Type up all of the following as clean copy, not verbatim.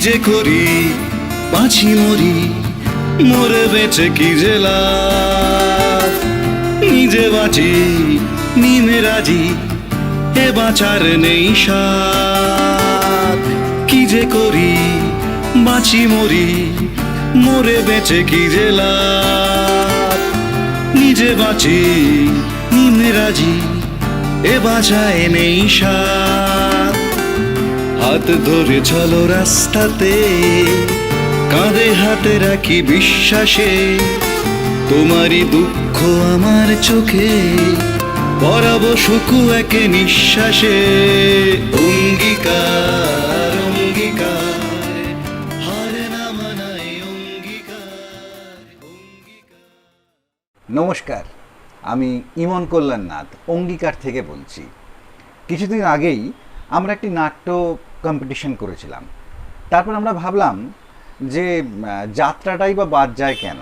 যে করি বাঁচি মরি মরে বেঁচে কি যে লাভ, নিজে বাঁচি নিমে রাজি এ বাঁচার নেই সাথ। কি যে করি বাঁচি মরি মরে বেঁচে কি যে লাভ, নিজে বাঁচি নিমে রাজি এ বাঁচায় নেই সাথ। হাত ধরে চলো রাস্তাতে কাঁধে হাতে রাখি বিশ্বাসে, তোমারই দুঃখ আমার চোখে পরাবো সুখু একে নিঃশ্বাসে। অঙ্গীকার অঙ্গীকার হার না মানায় অঙ্গীকার অঙ্গীকার। নমস্কার, আমি ইমন কল্যাণনাথ অঙ্গীকার থেকে বলছি। কিছুদিন আগেই আমরা একটি নাট্য কম্পিটিশন করেছিলাম। তারপর আমরা ভাবলাম যে যাত্রাটাই বা বাদ যায় কেন,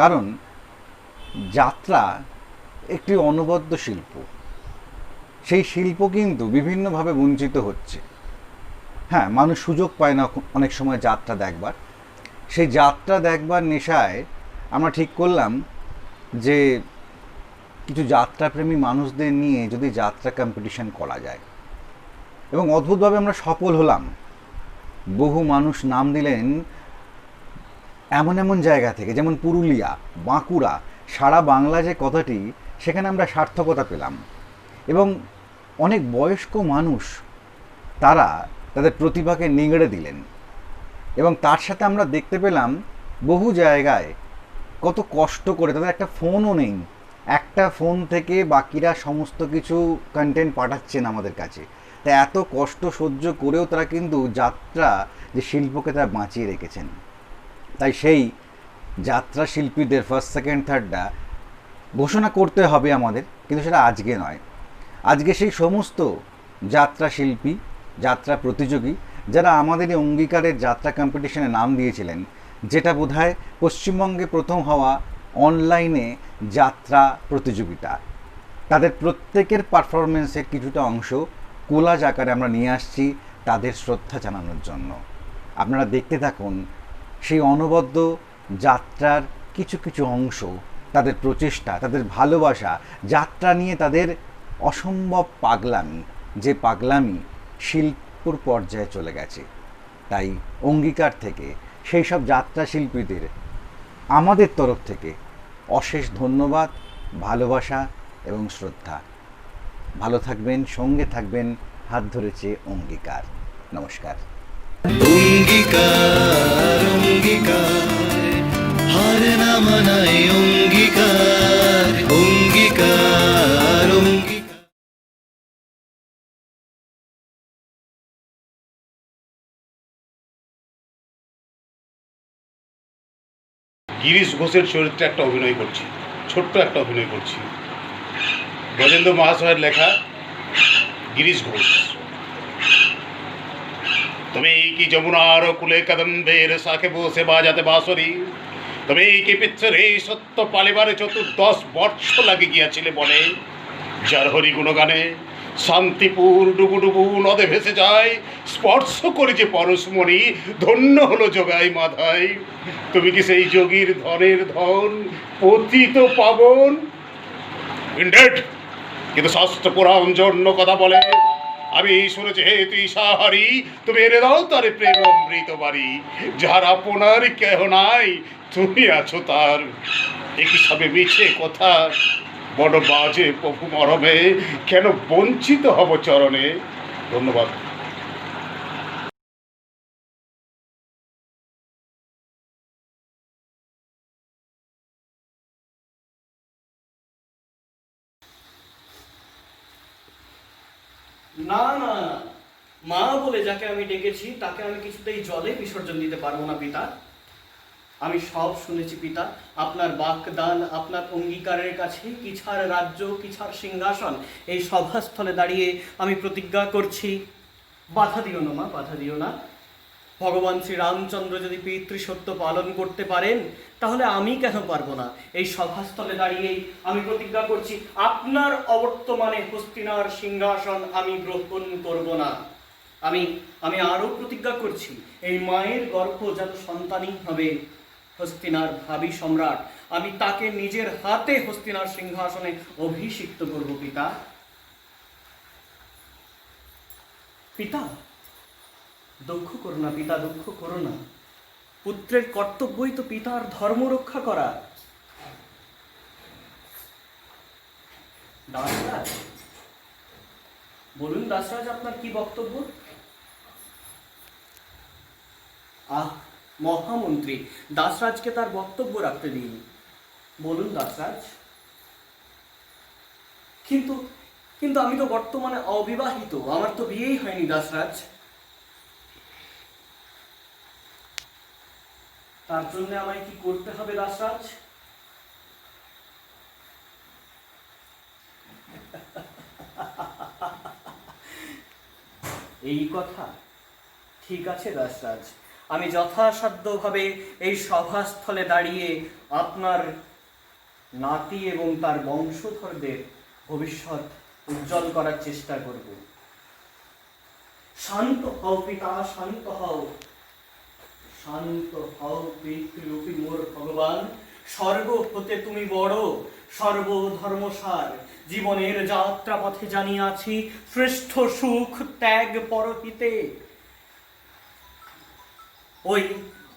কারণ যাত্রা একটি অনবদ্য শিল্প। সেই শিল্প কিন্তু বিভিন্নভাবে বঞ্চিত হচ্ছে। হ্যাঁ, মানুষ সুযোগ পায় না অনেক সময় যাত্রা দেখবার। সেই যাত্রা দেখবার নেশায় আমরা ঠিক করলাম যে কিছু যাত্রাপ্রেমী মানুষদের নিয়ে যদি যাত্রা কম্পিটিশন করা যায়, এবং অদ্ভুতভাবে আমরা সফল হলাম। বহু মানুষ নাম দিলেন এমন এমন জায়গা থেকে, যেমন পুরুলিয়া, বাঁকুড়া, সারা বাংলা যে কথাটি, সেখানে আমরা সার্থকতা পেলাম। এবং অনেক বয়স্ক মানুষ তারা তাদের প্রতিভাকে নিংড়ে দিলেন। এবং তার সাথে আমরা দেখতে পেলাম বহু জায়গায় কত কষ্ট করে, তাদের একটা ফোনও নেই, একটা ফোন থেকে বাকিরা সমস্ত কিছু কন্টেন্ট পাঠাচ্ছেন আমাদের কাছে। তাই এত কষ্ট সহ্য করেও তারা কিন্তু যাত্রা যে শিল্পকে তারা বাঁচিয়ে রেখেছেন। তাই সেই যাত্রা শিল্পীদের ফার্স্ট সেকেন্ড থার্ডটা ঘোষণা করতে হবে আমাদের, কিন্তু সেটা আজকে নয়। আজকে সেই সমস্ত যাত্রা শিল্পী, যাত্রা প্রতিযোগী যারা আমাদের এই অঙ্গীকারের যাত্রা কম্পিটিশনে নাম দিয়েছিলেন, যেটা বোধহয় পশ্চিমবঙ্গে প্রথম হওয়া অনলাইনে যাত্রা প্রতিযোগিতা, তাদের প্রত্যেকের পারফরমেন্সের কিছুটা অংশ কোলাজ আকারে আমরা নিয়ে আসছি তাদের শ্রদ্ধা জানানোর জন্য। আপনারা দেখতে থাকুন সেই অনবদ্য যাত্রার কিছু কিছু অংশ, তাদের প্রচেষ্টা, তাদের ভালোবাসা, যাত্রা নিয়ে তাদের অসম্ভব পাগলামি, যে পাগলামি শিল্পর পর্যায়ে চলে গেছে। তাই অঙ্গীকার থেকে সেই সব যাত্রা শিল্পীদের আমাদের তরফ থেকে অশেষ ধন্যবাদ, ভালোবাসা এবং শ্রদ্ধা। ভালো থাকবেন, সঙ্গে থাকবেন, হাত ধরেছে অঙ্গীকার। নমস্কার। অঙ্গীকার অঙ্গীকার হার না মানায় অঙ্গীকার অঙ্গীকার অঙ্গীকার। গিরিশ ঘোষের চরিত্রে একটা অভিনয় করছি, ছোট্ট একটা অভিনয় করছি। ব্রজেন্দ্র মহাশয়ের লেখা গিরিশ ঘোষ। তুমি কি যমুনার কুলে কদম্বের শাখে বসে বাজাতে বাঁশরি, তুমি কি পিচ্ছরে সত্য পালিবারে 14 বর্ষ লাগে গিয়াছিলে বলে, যার হরি গুণগানে শান্তিপুর ডুবু নদে ভেসে যায়, স্পর্শ করে যে পরশমণি ধন্য হলো যোগাই মাধাই। তুমি কি সেই যোগীর ধনের ধন, পতিত পাবন? ইন্ডেড, কিন্তু শাস্ত্র পুরাণ জন্য কথা বলে। আমি শুনেছি হে তুই সাহারি, তুমি এনে দাও তারে প্রেম অমৃত বাড়ি, যার আপনার কেহ নাই তুমি আছো তার। একই সবে মিছে কথা, বড় বাজে প্রভু মরমে, কেন বঞ্চিত হব চরণে। ধন্যবাদ। না না, মা বলে যাকে আমি ডেকেছি তাকে আমি কিছুতেই জলে বিসর্জন দিতে পারবো না পিতা। আমি সব শুনেছি পিতা, আপনার বাকদান, আপনার অঙ্গীকারের কাছে কি ছাড় রাজ্য, কি ছাড় সিংহাসন, এই সভাস্থলে দাঁড়িয়ে আমি প্রতিজ্ঞা করছি। বাধা দিও না মা, বাধা দিও না। ভগবান শ্রীরামচন্দ্র যদি পিতৃসত্য পালন করতে পারেন, তাহলে আমি কেন পারবো না? এই সভাস্থলে দাঁড়িয়েই আমি প্রতিজ্ঞা করছি, আপনার অবর্তমানে হস্তিনার সিংহাসন আমি গ্রহণ করব না। আমি আমি আরো প্রতিজ্ঞা করছি, এই মায়ের গর্ভজাত সন্তানই হবে হস্তিনার ভাবী সম্রাট। আমি তাকে নিজের হাতে হস্তিনার সিংহাসনে অভিষিক্ত করব পিতা। পিতা, দুঃখ করো না পিতা, দুঃখ করো না। পুত্রের কর্তব্যই তো পিতার ধর্ম রক্ষা করা। দাসরাজ, বলুন দাসরাজ, আপনার কি বক্তব্য? মহামন্ত্রী, দাসরাজকে তার বক্তব্য রাখতে দিন। বলুন দাসরাজ। কিন্তু কিন্তু আমি তো বর্তমানে অবিবাহিত, আমার তো বিয়েই হয়নি দাসরাজ। তার জন্য আমায় কি করতে হবে দাসরাজ? এই কথা? ঠিক আছে দাসরাজ, আমি যথাসাধ্যভাবে এই সভাস্থলে দাঁড়িয়ে আপনার নাতি এবং তার বংশধরদের ভবিষ্যৎ উজ্জ্বল করার চেষ্টা করব। শান্ত হও পিতা, শান্ত হও, শান্ত হও পিতৃরূপী মোর ভগবান। স্বর্গ হতে তুমি বড়, সর্বধর্মসার। জীবনের যাত্রা পথে জানিয়াছি, শ্রেষ্ঠ সুখ ত্যাগ পরহিতে। ওই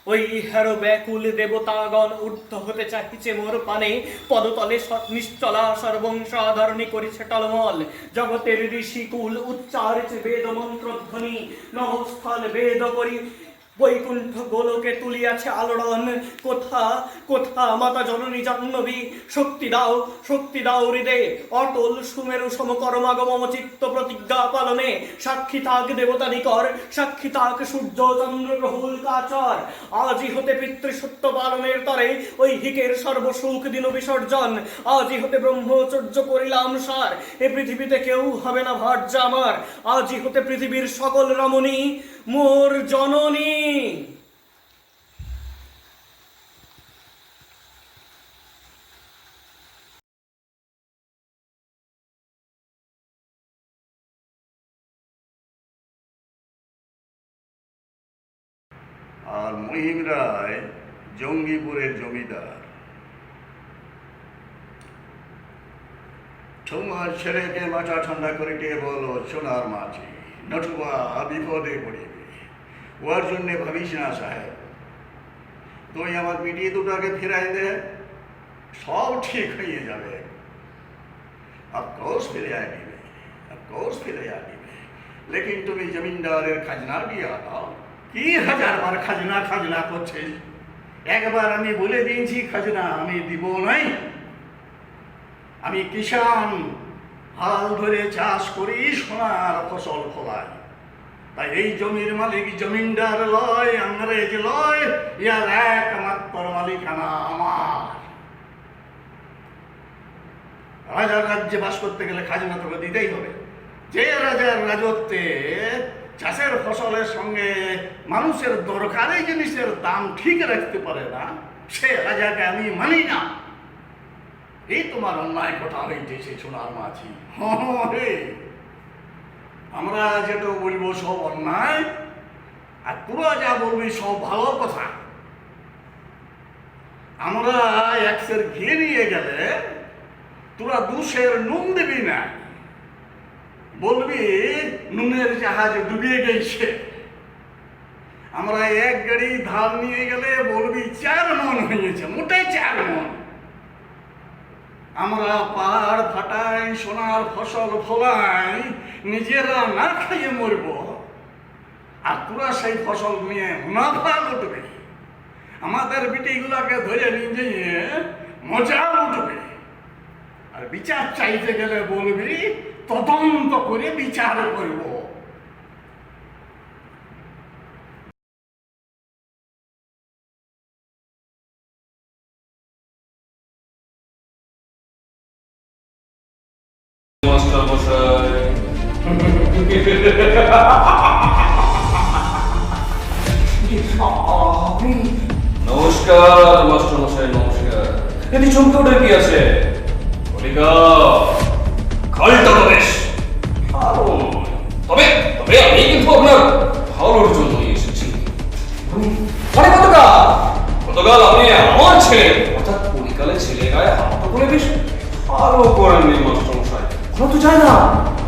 ওই হেরো ব্যাকুল দেবতাগণ ঊর্ধ্ব হতে চাহিছে মোর পানে। পদতলে নিশ্চলা সর্বংসাধরণী করিছে টলমল। জগতের ঋষিকুল উচ্চারিছে বেদ মন্ত্রধ্বনি। নভস্থল বেদ করি বৈকুণ্ঠ গোলকে তুলিয়াছে আলোড়ন। কোথা কোথা মাতা জননী জাহ্নবী, শক্তি দাও হৃদয়ে অটল সুমেরু সমকর্মাগম চিত্ত প্রতিজ্ঞা পালনে। সাক্ষী থাক দেবতা নিকর, সাক্ষী থাক সূর্য চন্দ্র গ্রহুল কাচর। আজই হতে পিতৃসত্য পালনের তরে ওই হিকের সর্বসুখ দিন বিসর্জন। আজই হতে ব্রহ্মচর্য করিলাম সার, এ পৃথিবীতে কেউ হবে না ভার্যা আমার। আজই হতে পৃথিবীর সকল রমণী মোর জননী। আর মহিম রায় জঙ্গিপুরের জমিদার। তোমার ছেলেকে মাথা ঠান্ডা করিতে বলো সোনার মাঝি, নতুবা বিপদে পড়িবে। ওর জন্যে ভাবিস না সাহেব, তুই আমার পিটিয়ে দুটাকে ফিরাই দে, সব ঠিক হয়ে যাবে। অফকোর্স ফিরে আনিবে, অফকোর্স ফিরে আনিবে, লেকিন তুমি জমিনদারের খাজনা দিয়া দাও। কি হাজারবার খাজনা খাজনা করছিস? একবার আমি বলে দিয়েছি খাজনা আমি দিব নাই। আমি কিষান, হাল ধরে চাষ করি, সোনার ফসল ফলাই। তাই এই জমির মালিক জমিনদার লয়, ইংরেজ লয়, ইয়ার একমাত্র মালিকানা আমার। রাজার রাজ্যে বাস করতে গেলে খাজনা তোকে দিতেই হবে। যে রাজার রাজত্বে চাষের ফসলের সঙ্গে মানুষের দরকারি জিনিসের দাম ঠিক রাখতে পারে না, সে রাজাকে আমি মানি না। এই তোমার অন্যায় কথা হইতেছে সোনার মাঝি। হে, আমরা যেটা বলবো সব অন্যায়, আর তোরা যা বলবি সব ভালো কথা। আমরা একশের ঘি নিয়ে গেলে তোরা দুশের নুন দিবি না, বলবি নুনের জাহাজ ডুবিয়ে গেছে। আমরা এক গাড়ি ধান নিয়ে গেলে বলবি 4 মণ হয়েছে, মোটে 4 মণ। আমরা পাহাড় ফাটাই, সোনার ফসল ফলাই, নিজেরা না খাইয়ে মরব, আর তোরা সেই ফসল নিয়ে মুনাফা লুটবে। আমাদের বিটিগুলাকে ধরে নিয়ে মজা লুটবে। আর বিচার চাইতে গেলে বলবি তদন্ত করে বিচার করব। মাস্টার মশাই, নমস্কার মাস্টার মশাই, নমস্কার। এটি চমকে ওঠে কি আছে? খালটা বেশ তবে তবে আমি কিন্তু আপনার ভালো করেননি মাস্টারমশাই। শোনা তো যায় না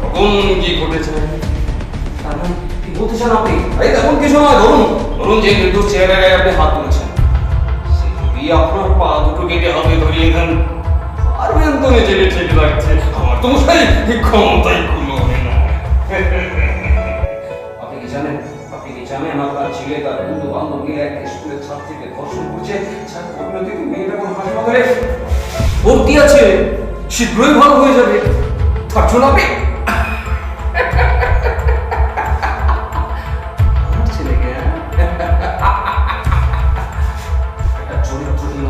কখন কি ঘটেছে। এখন কি বলতে চান আপনি? এই তেমন কিছু নয়। ধরুন যে নির্দোষ চেহারায় আপনি হাত তুলেছেন, সে যদি আপনার পা দুটো কেটে হাতে ধরিয়ে দেন, পারবেন তো নিজেকে ঠিক রাখতে? আমার তো মশাই এই ক্ষমতাই কোনো না। আপনি কি জানেন, আপনার ছেলে তার বন্ধু বান্ধব মিলে এক স্কুলের ছাত্রীকে ধর্ষণ করছে? স্যার, পরিণতিতে মেয়েটা কোনো হাসপাতালে ভর্তি আছে, শীঘ্রই ভালো হয়ে যাবে। তার জন্য আপনি আমার ছেলেকে একটা চরিত্রহীন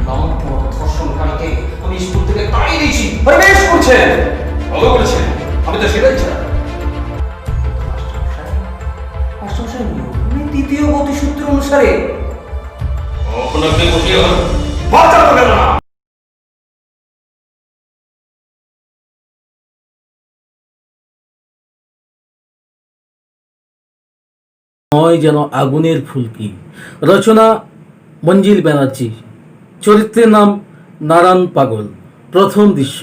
লম্পট ধর্ষণকারীকে আমি স্কুল থেকে তাড়িয়ে দিয়েছি। আরে বেশ করছেন, ভালো করেছেন, আমি তো সেটাই চাই। দ্বিতীয় গতিসূত্র অনুসারে আপনাকে বসিয়ে বাঁচাতে গেল না। নয় যেন আগুনের ফুলকি। রচনা মঞ্জিল ব্যানার্জি। চরিত্রের নাম নারায়ণ পাগল। প্রথম দৃশ্য।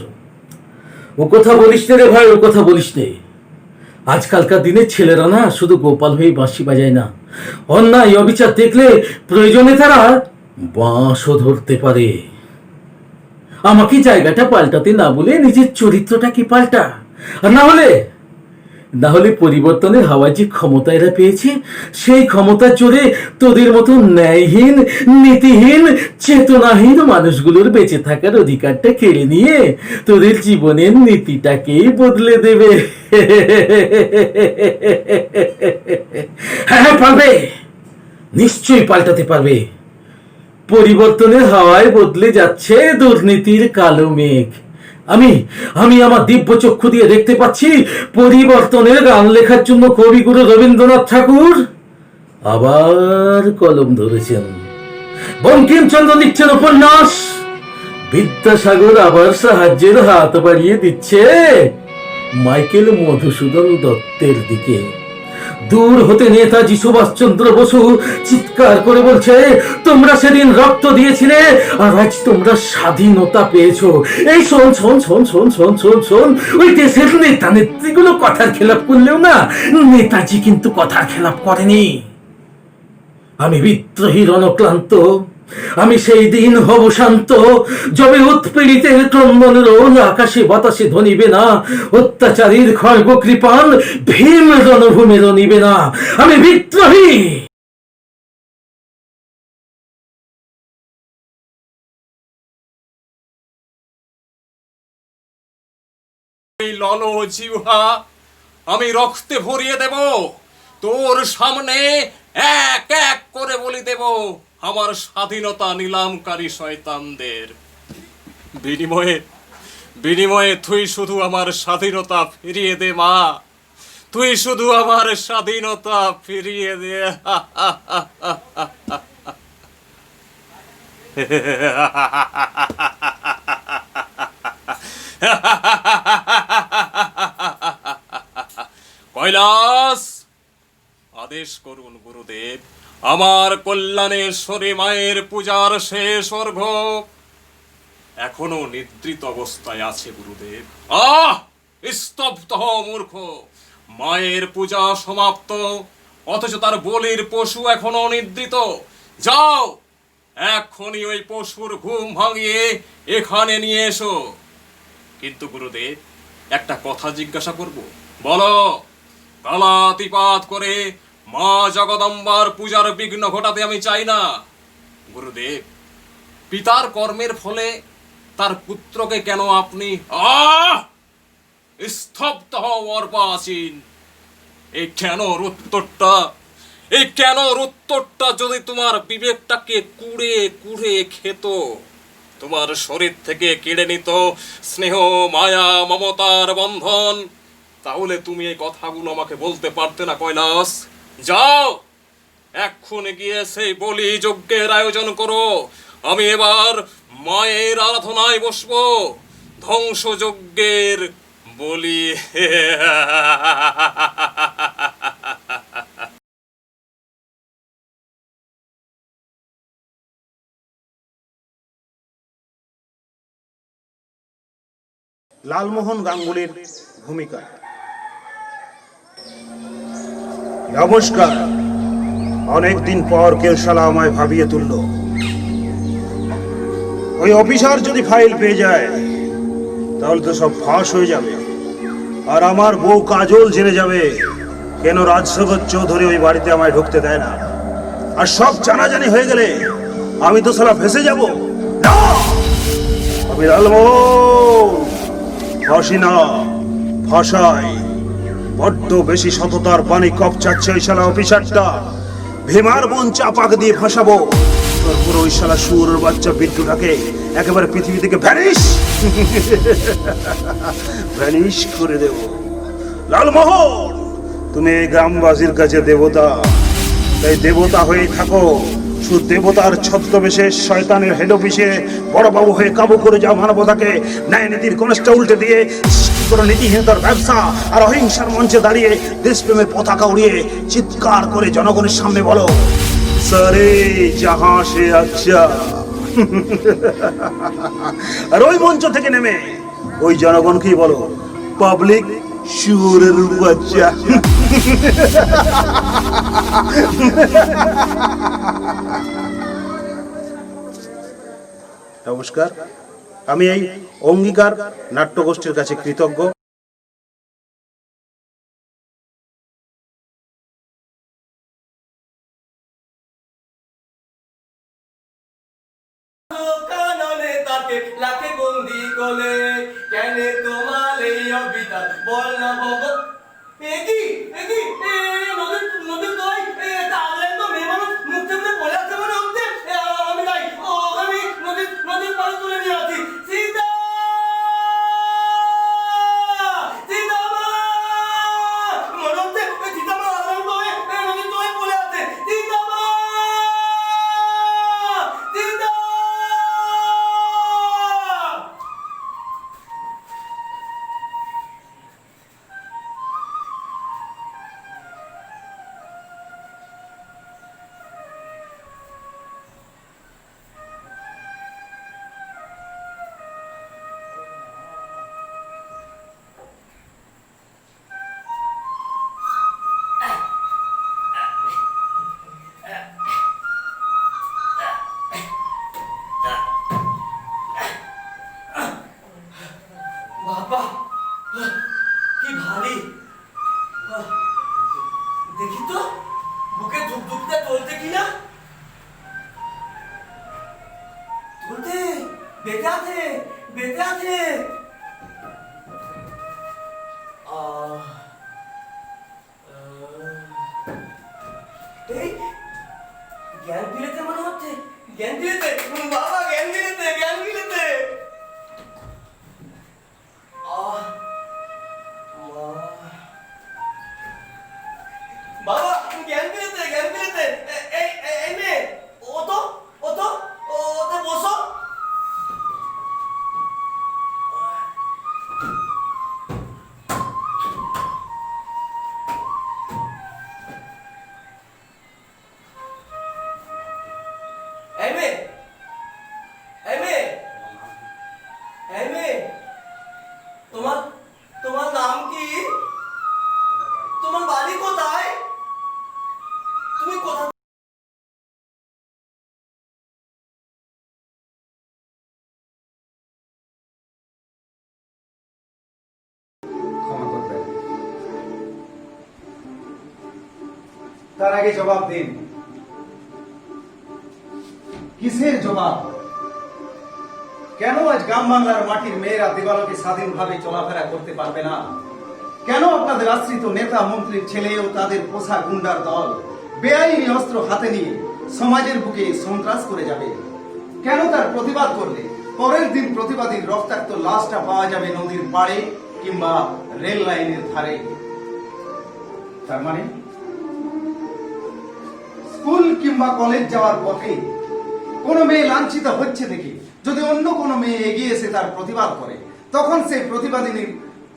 ও কথা বলিস নে রে ভাই, ও কথা বলিস নে। আজকালকার দিনের ছেলেরা না শুধু গোপাল হয়ে বাঁশি বাজায় না, অন্যায় অবিচার দেখলে প্রয়োজনে তারা বাঁশও ধরতে পারে। আমাকে জায়গাটা পাল্টাতে না বলে নিজের চরিত্রটা কি পাল্টা। আর না হলে পরিবর্তনের হাওয়ায় যে ক্ষমতা এরা পেয়েছে, সেই ক্ষমতার জোরে তোদের মতো ন্যায়হীন, নীতিহীন, চেতনাহীন মানুষগুলোর বেঁচে থাকার অধিকারটা কেড়ে নিয়ে তোদের জীবনের নীতিটাকেই বদলে দেবে। হ্যাঁ, পারবে, নিশ্চয়ই পাল্টাতে পারবে। পরিবর্তনের হাওয়ায় বদলে যাচ্ছে দুর্নীতির কালো মেঘ। আমি আমার দিব্য চক্ষু দিয়ে দেখতে পাচ্ছি পরিবর্তনের গান লেখার জন্য কবিগুরু রবীন্দ্রনাথ ঠাকুর আবার কলম ধরেছেন। বঙ্কিমচন্দ্র লিখছেন উপন্যাস। বিদ্যাসাগর আবার সাহায্যের হাত বাড়িয়ে দিচ্ছে মাইকেল মধুসূদন দত্তের দিকে। দূর হতে নেতাজি সুভাষচন্দ্র বসু চিৎকার করে বলছে, তোমরা সেদিন রক্ত দিয়েছিলে আর আজ তোমরা স্বাধীনতা পেয়েছো। এই শোন শোন শোন শোন শোন শোন শোন, ওই দেশের নেতা নেত্রীগুলো কথার খেলাপ করলেও না, নেতাজি কিন্তু কথার খেলাপ করেনি। আমি বিদ্রোহী রণক্লান্ত, আমি সেই দিন হব শান্ত, যবে উৎপীড়িতের ক্রন্দন রোল আকাশে বাতাসে ধ্বনিবে না, অত্যাচারীর খর্গ কৃপান ভীম রণভূমে রনিবে না। আমি বিদ্রোহী। এই লল জিহ্বা আমি রক্তে ভরিয়ে দেব, তোর সামনে এক এক করে বলি দেব আমার স্বাধীনতা নিলামকারী শয়তানদের। বিনিময়ে তুই শুধু আমার স্বাধীনতা ফিরিয়ে দে মা, তুই শুধু আমার স্বাধীনতা ফিরিয়ে দে। কৈলাস, আদেশ করুন গুরুদেব, আমার কল্যাণেশ্বরী মায়ের পূজার শেষ অর্ঘ্য এখনো নিদ্রিত অবস্থায় আছে গুরুদেব। স্তব্ধ হও মূর্খ, মায়ের পূজা সমাপ্ত, অথচ তার বলির পশু এখনো নিদ্রিত। যাও, এখনই ওই পশুর ঘুম ভাঙিয়ে এখানে নিয়ে এসো। কিন্তু গুরুদেব, একটা কথা জিজ্ঞাসা করব, বলো। কালাতিপাত করে মা জগদম্বার পূজার বিঘ্ন ঘটাতে আমি চাই না। গুরুদেব, পিতার কর্মের ফলে তার পুত্রকে কেন আপনি স্তব্ধ হও অর্বাচীন। এই কেন উত্তরটা যদি তোমার বিবেকটাকে কুড়ে কুড়ে খেত, তোমার শরীর থেকে কেড়ে নিত স্নেহ, মায়া, মমতার বন্ধন, তাহলে তুমি এই কথাগুলো আমাকে বলতে পারতে না কৈলাস। যাও, এক্ষুনি গিয়ে সেই বলি যজ্ঞের আয়োজন করো। আমি এবার মায়ের আরাধনায় বসবো, ধ্বংসযজ্ঞের বলি। লালমোহন গাঙ্গুলির ভূমিকায়। নমস্কার। অনেকদিন পর কেউ শালা আমায় ভাবিয়ে তুলল। ওই অফিসার যদি ফাইল পেয়ে যায় তাহলে তো সব ফাঁস হয়ে যাবে, আর আমার বউ কাজল জেনে যাবে কেন রাজশেখর চৌধুরী ওই বাড়িতে আমায় ঢুকতে দেয় না। আর সব জানাজানি হয়ে গেলে আমি তো শালা ফেসে যাব। না, আমি লালমোহন ফাঁসি না, ফাঁসাই। বড্ড বেশি সততার পানি কপচাচ্ছে ওই শালা অফিসারটা। ভীমার বোন চাপাক দিয়ে ফাঁসাবো। তারপর ওই শালা শুয়োরের বাচ্চা বিদ্যুটাকে একেবারে পৃথিবী থেকে ভ্যানিশ করে দেব। লালমোহন, তুমি এই গ্রামবাসীর কাছে দেবতা, তাই দেবতা হয়ে থাকো। শুধু দেবতার ছদ্মবেশে শয়তানের হেড অফিসে বড়বাবু হয়ে কাবু করে যাও মানবতাকে। ন্যায় নীতির কনস্টা উল্টে দিয়ে কোনো নীতিহীনতার ব্যবসা আর অহিংসার মঞ্চে দাঁড়িয়ে দেশপ্রেমের পতাকা উড়িয়ে চিৎকার করে জনগণের সামনে বলো, সারে জাহাঁ সে আচ্ছা। আর ওই মঞ্চ থেকে নেমে ওই জনগণকেই বলো, পাবলিক শুয়োরের বাচ্চা। নমস্কার। আমি এই অঙ্গীকার নাট্যগোষ্ঠীর কাছে কৃতজ্ঞ। কাননে তাকে লাখে বন্দি কোলে, কেন তোমার এই অবিতা বল না ভগ। একি একি নদীর নদীর দই তাহলে তো মেয়ে মানুষ মুখ থেকে পড়ে আসছে মনে হচ্ছে। আমি যাই, ও আমি নদীর নদীর পাড়ে তুলে নিয়ে আসি। সীতা, সীতা মা, মনে হচ্ছে সীতা মা আলাম দই নদীর দই পড়ে আছে। সীতা মা, সীতা। বাবা, কি ভারী। দেখি তো বুকে ধুকধুকতে চলতে কিনা। চলতে, বেঁচে আছে, বেঁচে আছে। এই জ্ঞান ফিরেছে মনে হচ্ছে, জ্ঞান ফিরেছে বাবা, জ্ঞান ফিরেছে, জ্ঞান ফিরেছে। বাবা, জ্ঞান ফিরেছে, জ্ঞান ফিরেছে। এই মেয়ে, ও তো বসো। এই মেয়ে, এই মেয়ে, এই মেয়ে, তোমার তোমার নাম কি? তোমার বাড়ি কোথায়? তুমি কোথায়? ক্ষমা করবেন। তার আগে জবাব দিন, কিসের জবাব? কেন আজ গ্রাম বাংলার মাটির মেয়েরা দিবালোকে স্বাধীনভাবে চলাফেরা করতে পারবে না? কেন আপনাদের আশ্রিত নেতা মন্ত্রীর ছেলে ও তাদের পোষা গুন্ডার দল বেআইনি অস্ত্র হাতে নিয়ে সমাজের বুকে সন্ত্রাস করে যাবে? কেন তার প্রতিবাদ করলে পরের দিন প্রতিবাদীর রক্তাক্ত লাশটা পাওয়া যাবে নদীর পাড়ে কিংবা রেল লাইনের ধারে? তার মানে স্কুল কিংবা কলেজ যাওয়ার পথে কোনো মেয়ে লাঞ্ছিত হচ্ছে দেখে যদি অন্য কোনো মেয়ে এগিয়ে এসে তার প্রতিবাদ করে, তখন সেই প্রতিবাদিনীর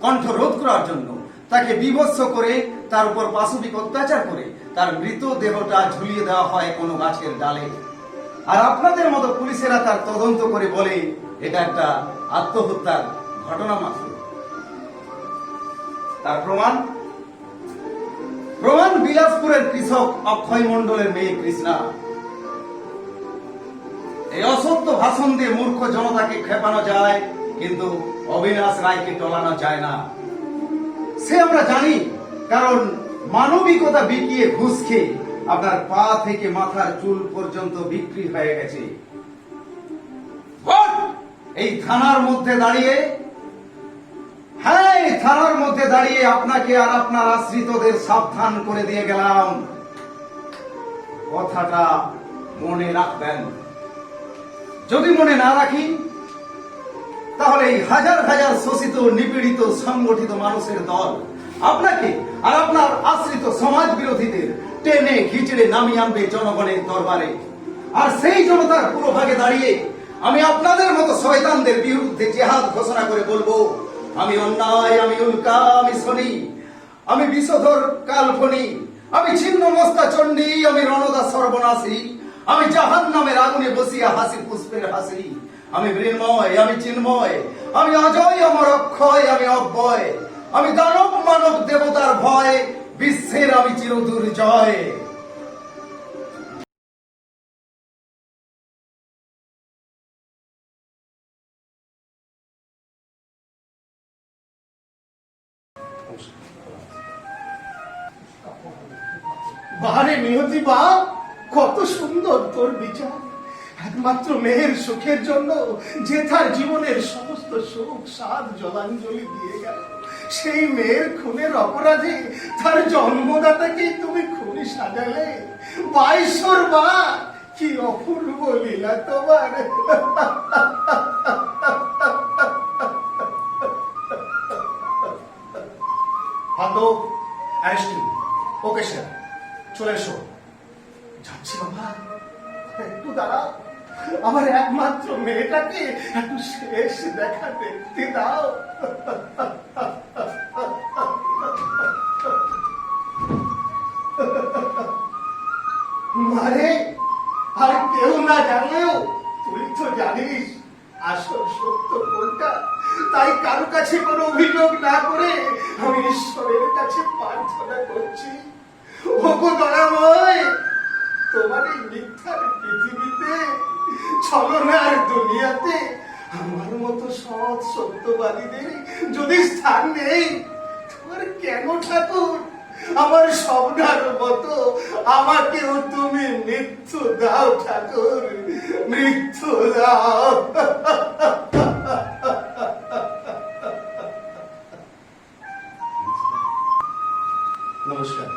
কণ্ঠ রোধ করার জন্য তাকে বিভৎস করে তার উপর পাশবিক অত্যাচার করে তার মৃতদেহটা ঝুলিয়ে দেওয়া হয় কোনো গাছের ডালে। আর আপনাদের মতো পুলিশেরা তার তদন্ত করে বলে এটা একটা আত্মহত্যার ঘটনা মাত্র। তার প্রমাণ বিলাসপুরের কৃষক অক্ষয় মণ্ডলের মেয়ে কৃষ্ণা। এই অসত্য ভাষণ দিয়ে মূর্খ জনতাকে খেপানো যায়, কিন্তু অবিনাশ রায়কে টলানো যায় না। সে আমরা জানি, কারণ মানবিকতা বিকিয়ে ঘুষ খেয়ে আপনার পা থেকে মাথার চুল পর্যন্ত বিক্রি হয়ে গেছে। এই থানার মধ্যে দাঁড়িয়ে আপনাকে আর আপনার আশ্রিতদের সাবধান করে দিয়ে গেলাম, কথাটা মনে রাখবেন। যদি মনে না রাখি, তাহলে এই হাজার হাজার শোষিত, নিপীড়িত, সংগঠিত মানুষের দল আপনাকে আর আপনার আশ্রিত সমাজ বিরোধীদের টেনে খিচড়ে নামিয়ে আনবে জনগণের দরবারে। আর সেই জনতার পুরোভাগে দাঁড়িয়ে আমি আপনাদের মতো শয়তানদের বিরুদ্ধে জেহাদ ঘোষণা করে বলবো, আমি অন্যায়, আমি উল্কা, আমি শনি, আমি বিষধর কালফনি, আমি ছিন্ন মস্তা চণ্ডী, আমি রণদা সর্বনাশী, আমি জাহান্নামের আগুনে বসিয়া হাসি পুষ্পের হাসি, আমি মৃন্ময়, আমি চিন্ময়, আমি অজয়, আমার অক্ষয়, আমি অব্যয়, আমি দানব মানব দেবতার ভয়, বিশ্বের আমি চিরদূর জয়। বারে নিয়তি বা, কত সুন্দর তোর বিচার। একমাত্র মেয়ের সুখের জন্য যে তার জীবনের সমস্ত সুখ সাধ জলাঞ্জলি দিয়ে গেল, সেই মেয়ের খুনের অপরাধে তার জন্মদাতাকে তুমি খুনি সাজালে। বাইশর বা, কি অপূর্ব লীলা তোমার। হাতো অ্যারিস্টল, ওকে স্যার, চলে এসো। যাচ্ছি বাবা, একটু দাঁড়াও, আমার একমাত্র মেয়েটাকে একটু শেষ দেখা দেখতে দাও। মারে, আর কেউ না জানলেও তুই তো জানিস আসল সত্য কোনটা। তাই কারো কাছে কোনো অভিযোগ না করে আমি ঈশ্বরের কাছে প্রার্থনা করছি, ওগো দয়াময়, তোমার এই মিথ্যার পৃথিবীতে, ছলনার দুনিয়াতে আমার মতো সৎ সত্যবাদীদের যদি স্থান নেই, তোমার কেন ঠাকুর আমার স্বপ্নার মতো আমাকেও তুমি মৃত্যু দাও ঠাকুর, মৃত্যু দাও। নমস্কার।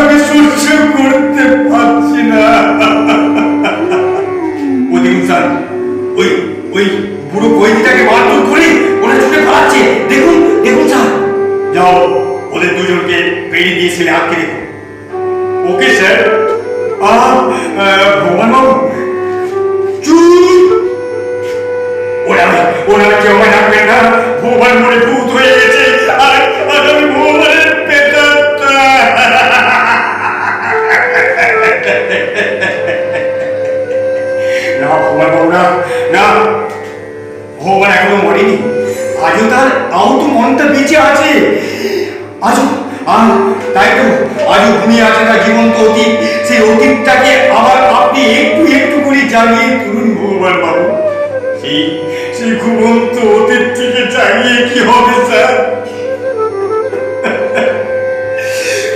আমি সহ্য করতে পারছি না। ও দেখুন স্যার, ওই ওই বুড়ো কয়েদিটাকে মারধর করে ওরা ছুটে পালাচ্ছে। দেখুন দেখুন স্যার। যাও, ওদের দুজনকে বেরিয়ে দিয়ে ছেলে আটকে রেখো। Okay sir. ভগবান বাবু, চুপ। ওরা কেউ আমায় ডাকবেন না। ভগবান মনে ভূত হয়ে গেছে, আর আমি ভগবানের পেটাত্তা। না ভগবান বাবু, না না, ভগবান এখনো মরেনি। আজও তার আহত মনটা বেঁচে আছে। আজও তাই তো আজও ঘুমিয়ে আছে তার জীবন্ত অতীত। সেই অতীতটাকে আবার আপনি একটু একটু করে জাগিয়ে তুলুন ভগবান বাবু। সেই ঘুমন্ত অতীত থেকে জাগিয়ে কি হবে স্যার?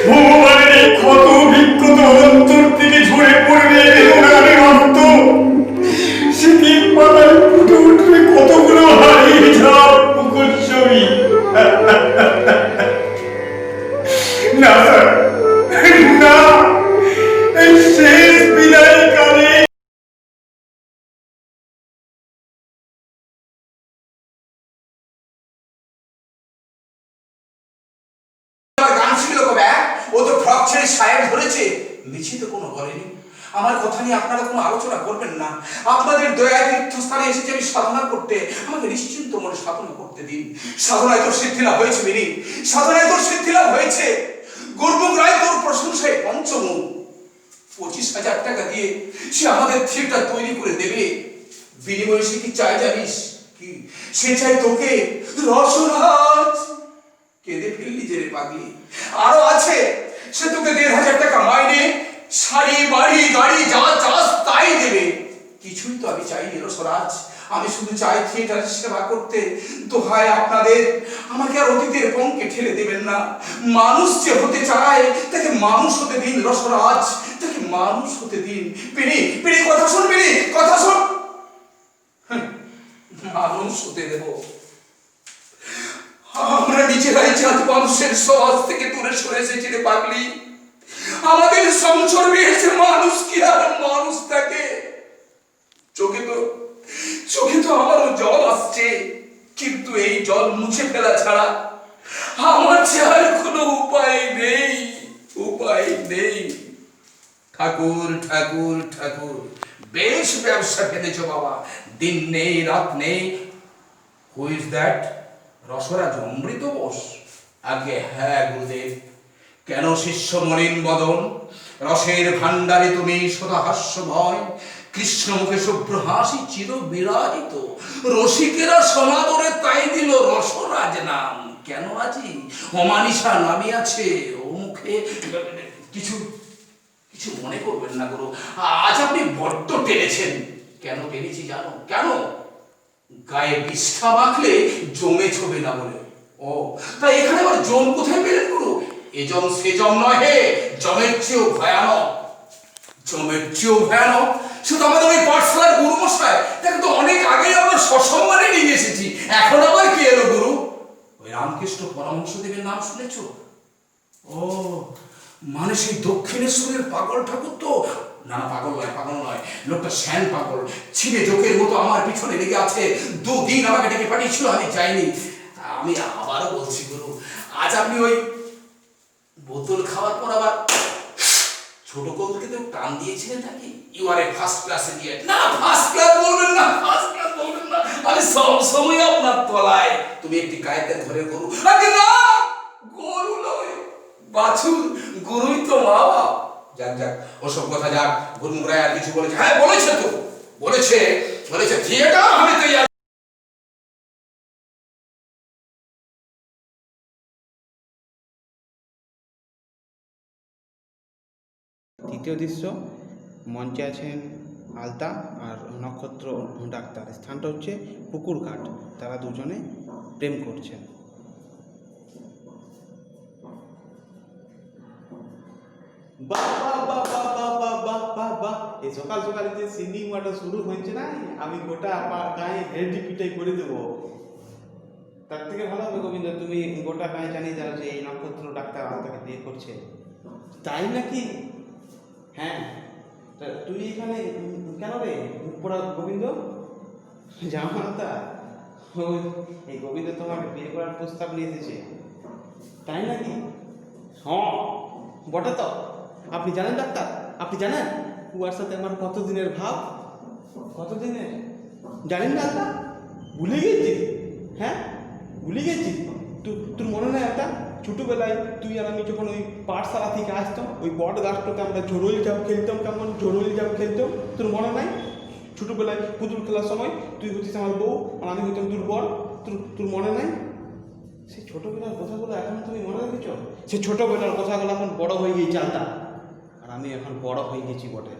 ভগবানের এই ক্ষত বিক্ষত অন্তর থেকে ঝরে পড়বে রানের অন্ত। স্মৃতির পাতায় ফুটে উঠবে কতগুলো হারিয়ে যাওয়া পুকুর ছবি। না স্যার, না, এই শেষ বিদায় কালে গান ছিল কবে? ও তো ফ্রক ছেড়ে সাহেব ধরেছে, মিছি তো কোনো বলেনি। আমার কথা নিয়ে আপনারা কোনো আলোচনা করবেন না। আপনাদের দয়া তীর্থস্থানে এসেছে আমি সাধনা করতে, আমাকে নিশ্চিন্ত মনে সাধনা করতে দিন। সাধনায় তোর সিদ্ধি লাভ হয়েছে মিনি, সাধনায় তোর সিদ্ধি লাভ হয়েছে। গর্ব রায় তোর প্রশংসায় পঞ্চমুখ। 25,000 টাকা দিয়ে সে আমাদের থিয়েটার তৈরি করে দেবে। বিনিময়ে সে কি চাই জানিস? কি সে চাই তোকে, রসরাজ। কেঁদে ফেললি যে রে পাগলি। আরো আছে, সে তোকে 1,500 টাকা মাইনে, শাড়ি বাড়ি গাড়ি যা চাস তাই দেবে। কিছুই তো আমি চাইনি রসরাজ, আমি শুধু চাই থিয়েটারের সেবা করতে। দোহাই আপনাদের, আমাকে আর অতীতের পঙ্কে ঠেলে দেবেন না। মানুষ যে হতে চায় তাকে মানুষ হতে দিন রসরাজ, তাকে মানুষ হতে দিন। পিনি পিনি কথা শোন, পিনি কথা শোন। মানুষ হতে দেব। আমরা নিজেরাই জাত মানুষের সমাজ থেকে দূরে সরে এসেছি রে পাগলি। আমাদের সংসার বেড়েছে, মানুষ কি আর মানুষ থাকে? চোখে তো আমারও জল আসছে, কিন্তু এই জল মুছে ফেলা ছাড়া আমার যে আর কোনো উপায় নেই, উপায় নেই। ঠাকুর ঠাকুর ঠাকুর, বেশ ব্যবসা ফেলেছ বাবা, দিন নেই রাত নেই। Who is that? Rasaraj Amrita Bose? আগে হ্যাঁ গুরুদেব। কেন শিষ্য মলিন বদন, রসের ভান্ডারে তুমি সদা হাস্যময়, কৃষ্ণ মুখে শুভ্র হাসি চির বিরাজিত, রসিকেরা সমাদরে তাই দিল রসরাজ নাম। কেন আজি অমানিসা নামিয়াছে ও মুখে? কিছু মনে করবেন না গুরু, আজ আপনি বড্ড টেনেছেন। কেন টেনেছি জানো? কেন? গায়ে বিষ্ঠা মাখলে জমে ছবে না বলে। ও তাই এখানে আবার জম কোথায় পেলেন গুরু? এ জম সে জম নয় হে, জমের চেয়েও ভয়ানক, জমের চেয়েও ভয়ানক। শুধু আমাদের ওই পাঠশালার গুরু মশাই, তাকে তো অনেক আগে আমরা সসম্মানে নিয়ে এসেছি। এখন আবার কি এলো গুরু? ওই রামকৃষ্ণ পরমহংসদেবের নাম শুনেছ? ও মানে সেই দক্ষিণেশ্বরের পাগল ঠাকুর তো? না না, পাগল নয়, লোকটা শ্যান পাগল, ছিঁড়ে জোকের মতো আমার পিছনে লেগে আছে। 2 দিন আমাকে ডেকে পাঠিয়েছিল, আমি যাইনি। আমি আবারও বলছি গুরু, আজ আপনি ওই বোতল খাওয়ার পর আবার ছোট কৌতুকে তো টান দিয়েছিলেন নাকি? You are a first class idiot. না ফার্স্ট ক্লাস বলবেন না, ফার্স্ট ক্লাস বলবেন না, আমি সব সময় আপনার তলায়। তুমি একটি গায়েতে ঘরে গরু। আরে না, গরু নয়, বাছুর। গরুই তো মা বাপ। যাক ওসব কথা যাক। গুরুমুরাই আর কিছু বলেছে? হ্যাঁ বলেছে তো, বলেছে থিয়েটার হবে তো। তৃতীয় দৃশ্য, মঞ্চে আছেন আলতা আর নক্ষত্র ডাক্তার। স্থানটা হচ্ছে পুকুর ঘাট। তারা দুজনে প্রেম করছেন। বাহ বাহ বাহ বাহ বাহ বাহ বাহ বাহ বাহ, এই সকাল সকালে যে সিনেমাটা শুরু হয়েছে না, আমি গোটা গায়ে হেডি পিটাই করে দেবো। তার থেকে ভালো হবে গোবিন্দ, তুমি গোটা গায়ে জানিয়ে যাও যে এই নক্ষত্র ডাক্তার আলতাকে বিয়ে করছে। তাই নাকি? হ্যাঁ, তা তুই এখানে কেন রে মুখ পড়া গোবিন্দ? জামাতা, এই গোবিন্দ তোমাকে বিয়ে করার প্রস্তাব নিয়ে এসেছে। তাই নাকি? হ্যাঁ বটে তো। আপনি জানেন ডাক্তার, আপনি জানেন উয়ার সাথে আমার কতদিনের ভাব? কতদিনের জানেন না ডাক্তার? ভুলে গেছি। হ্যাঁ ভুলে গেছি। তোর মনে নেই একটা ছোটবেলায় তুই আর আমি যখন ওই পাঠশালা থেকে আসতাম, ওই বট গাছটাতে আমরা ঝোড়ল জাম খেলতাম। কেমন ঝোড়ল জাম খেলতাম, তোর মনে নাই? ছোটবেলায় পুতুল খেলার সময় তুই হচ্ছিস আমার বউ আর আমি হইতাম তোর বর। তোর মনে নাই? সেই ছোটবেলার কথাগুলো এখন তুমি মনে রেখেছ? সেই ছোটবেলার কথাগুলো এখন বড় হয়ে গিয়েছে আলতা, আর আমি এখন বড় হয়ে গেছি বটে।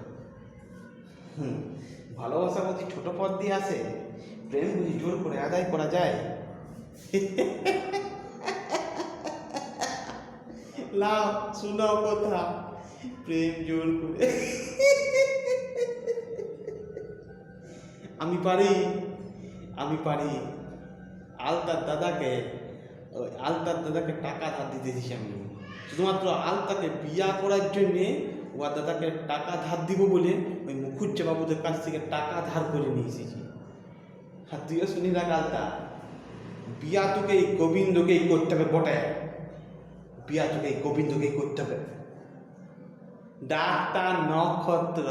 ভালোবাসা বুঝি ছোট পথ দিয়ে আসে? প্রেম বুঝি জোর করে আদায় করা যায়? লাভ শোনাও কথা, প্রেম জোর করে। আমি পারি। আলতার দাদাকে টাকা ধার দিতেছি আমি, শুধুমাত্র আলতাকে বিয়া করার জন্যে। ওর দাদাকে টাকা ধার দিব বলে ওই মুখুজ্জে বাবুদের কাছ থেকে টাকা ধার করে নিয়ে এসেছি। আর তুইও শুনি রাখ আলতা, বিয়া তোকে এই গোবিন্দকেই করতে হবে বটে। বিয়া তোকে এই গোবিন্দকেই করতে হবে। ডাক্তার নক্ষত্র,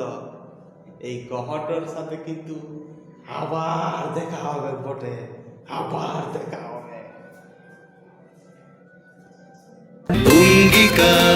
এই গহটর সাথে কিন্তু আবার দেখা হবে বটে, আবার দেখা হবে। অঙ্গীকার।